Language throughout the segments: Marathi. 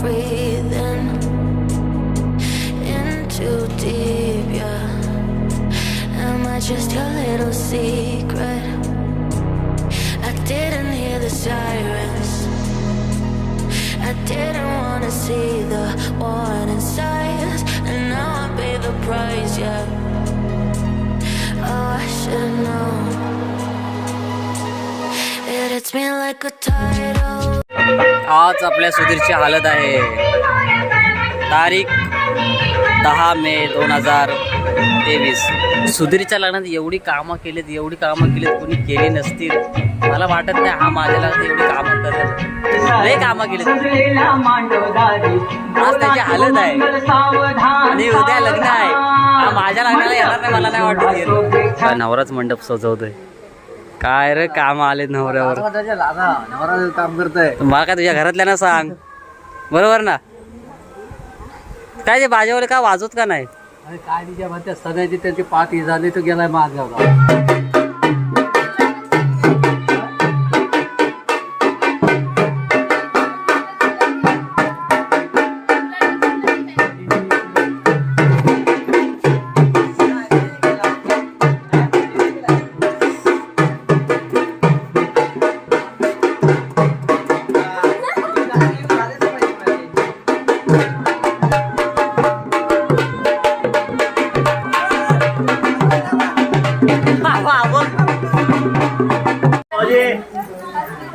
breathing in too deep, yeah. Am I just your little secret? I didn't hear the sirens, I didn't wanna see the warning signs, and now I pay the price, yeah. Oh, I should've known. It hits me like a tidal. आज आपल्या सुधीरची हालत आहे. तारीख 10 मे 2023. सुधीरच्या लग्नात एवढी कामं केलीत कोणी केली नसतील. मला वाटत नाही हा माझ्या लग्नात एवढी कामं करेल. लय कामं केलीत. आज त्याची हालत आहे आणि उद्या लग्न आहे. हा माझ्या लग्नाला येणार नाही मला नाही वाटत. नवराच मंडप सजवतोय. काय रे काम आले नवऱ्यावर. नवरा काम करतोय. मला काय तुझ्या घरातल्या ना सांग. बरोबर ना. काय ते बाजेवाले का वाजवत का नाही. अरे काय तिच्या म्हणते सगळ्याची त्यांची पाठी झाली तो गेलाय माझ्यावर.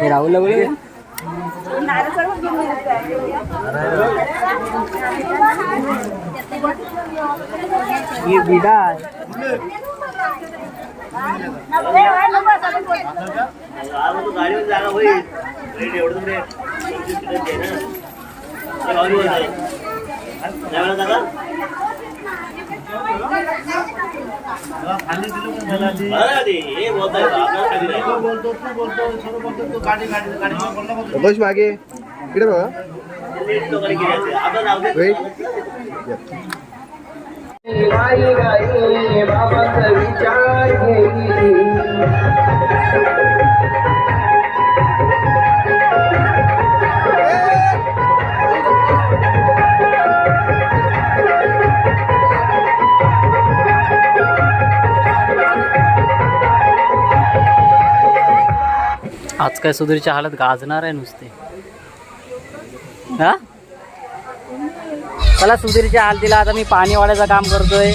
राहुल बोले ये बिडा आहे. बस मागे इकडे बघा. आज काय सुधीरची हालत गाजणार आहे नुसते. हा मला सुधीरची हाल दिला. आता मी पाणी वाढायचं काम करतोय.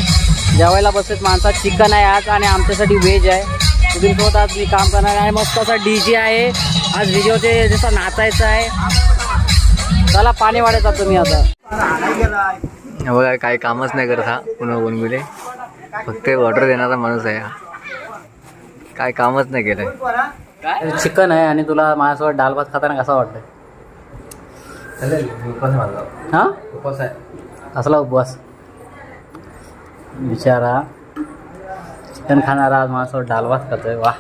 जेवायला बसलेत माणसात. चिकन आहे आज आणि आमच्यासाठी व्हेज आहे. सुधीर सोबत आज मी काम करणार आहे. मस्त असा डीजे आहे आज. व्हिडिओचे जसं नाचायचं आहे. चला पाणी वाढायचं जातो मी आता. बघा काही कामच नाही करत हा. पुन्हा बनविले फक्त ऑर्डर देणारा माणूस आहे हा. काय कामच नाही केलंय. चिकन आहे आणि तुला माझ्यासोबत डाल भात खाताना कसा वाटतंय. हा उपवास आहे. असला उपवास बिचारा. चिकन खाणारा आज माझ्यासोबत डाल भात खातोय. वा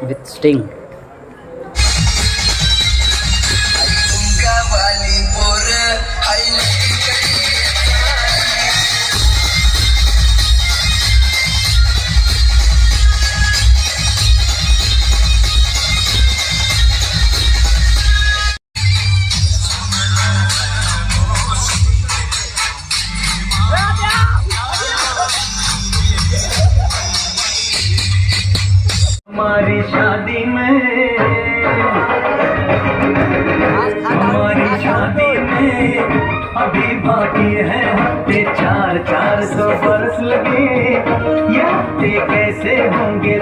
विथ स्टिंग. हमारी शादी में अभी बाकी है हफ्ते 400 बरस लगे. ये हफ्ते कैसे होंगे.